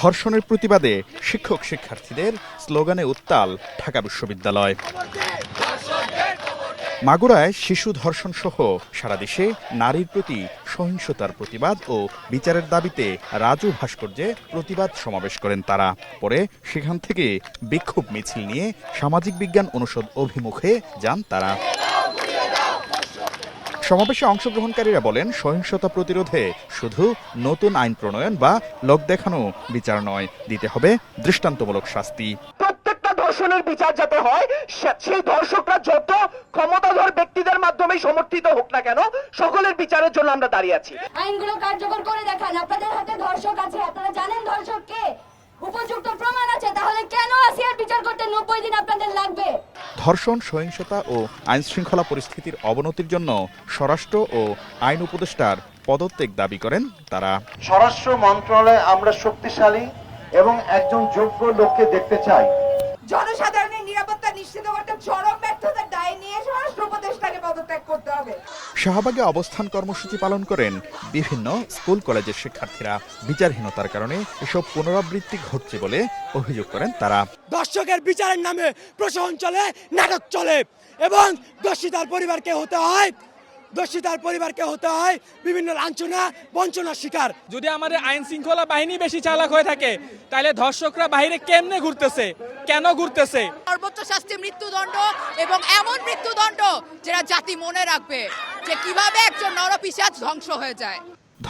ধর্ষণের প্রতিবাদে শিক্ষক শিক্ষার্থীদের স্লোগানে উত্তাল ঢাকা বিশ্ববিদ্যালয়। মাগুরায় শিশু ধর্ষণ সহ সারা দেশে নারীর প্রতি সহিংসতার প্রতিবাদ ও বিচারের দাবিতে রাজু ভাস্কর্যে প্রতিবাদ সমাবেশ করেন তারা। পরে সেখান থেকে বিক্ষোভ মিছিল নিয়ে সামাজিক বিজ্ঞান অনুষদ অভিমুখে যান তারা। সমাবেশে অংশগ্রহণকারীরা বলেন, সহিংসতা প্রতিরোধে শুধু নতুন আইন প্রণয়ন বা লোক দেখানো বিচার নয়, দিতে হবে দৃষ্টান্তমূলক শাস্তি। প্রত্যেকটা ধর্ষণের বিচার যাতে হয়, সেই ধর্ষকরা যত ক্ষমতাধর ব্যক্তিদের মাধ্যমে সমর্থিত হোক না কেন, সকলের বিচারের জন্য আমরা দাঁড়িয়ে আছি। আইনগুলো কার্যকর করে দেখান। আপনাদের হাতে ধর্ষক আছে, আপনারা জানেন ধর্ষক কে, উপযুক্ত প্রমাণ আছে, তাহলে কেন আসিয়ার বিচার করতে 90 দিন আপনাদের লাগবে? ধর্ষণ, সহিংসতা ও আইন শৃঙ্খলা পরিস্থিতির অবনতির জন্য স্বরাষ্ট্র ও আইন উপদেষ্টার পদত্যাগ দাবি করেন তারা। স্বরাষ্ট্র মন্ত্রণালয়ে আমরা শক্তিশালী এবং একজন যোগ্য লোককে দেখতে চাই। জনসাধারণের নিরাপত্তা নিশ্চিত করতে চরম ব্যর্থতার দায় নিয়ে স্বরাষ্ট্র উপদেষ্টাকে পদত্যাগ করতে হবে। শাহবাগে অবস্থান কর্মসূচি পালন করেন বিভিন্ন স্কুল কলেজের শিক্ষার্থীরা। বিচারহীনতার কারণে এসব পুনরাবৃত্তি ঘটছে বলে অভিযোগ করেন তারা। দর্শকের বিচারের নামে প্রশাসন চলে, নাটক চলে এবং দোষীতার পরিবারকে হতে হয় বিভিন্ন লাঞ্ছনা বঞ্চনার শিকার। যদি আমাদের আইন শৃঙ্খলা বাহিনী বেশি চালাক হয়ে থাকে, তাহলে ধর্ষকরা বাইরে কেমনে ঘুরতেছে, কেন ঘুরতেছে? সর্বোচ্চ শাস্তি মৃত্যুদণ্ড, এবং এমন মৃত্যুদণ্ড যেটা জাতি মনে রাখবে যে কিভাবে একজন নরপিশাচ ধ্বংস হয়ে যায়।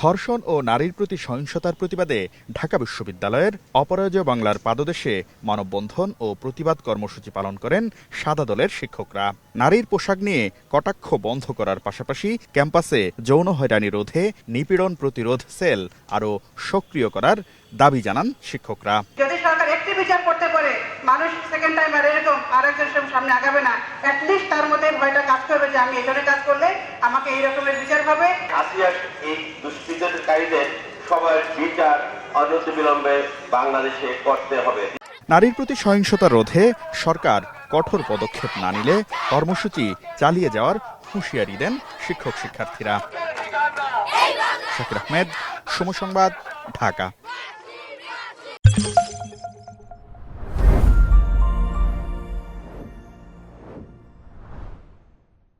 ধর্ষণ ও নারীর প্রতি সহিংসতার প্রতিবাদে ঢাকা বিশ্ববিদ্যালয়ের অপরাজেয় বাংলার পাদদেশে মানববন্ধন ও প্রতিবাদ কর্মসূচি পালন করেন সাদা দলের শিক্ষকরা। নারীর পোশাক নিয়ে কটাক্ষ বন্ধ করার পাশাপাশি ক্যাম্পাসে যৌন হয়রানি রোধে নিপীড়ন প্রতিরোধ সেল আরও সক্রিয় করার দাবি জানান শিক্ষকরা। যদি সরকার একটি বিচার করতে পারে, মানুষ সেকেন্ড টাইম আর এরকম আরেকজন সামনে আগাবে না। অ্যাটলিস্ট তার মধ্যে ভয়টা কাজ করবে যে আমি এই ধরনের কাজ করলে আমাকে এই রকমের বিচার হবে। আসিয়ার এই দুষ্কৃতকারীদের সবার বিচার অনতিবিলম্বে বাংলাদেশে করতে হবে। নারীর প্রতি সহিংসতা রোধে সরকার কঠোর পদক্ষেপ না নিলে কর্মসূচি চালিয়ে যাওয়ার হুঁশিয়ারি দেন শিক্ষক শিক্ষার্থীরা। শাকির আহমেদ, সময় সংবাদ, ঢাকা।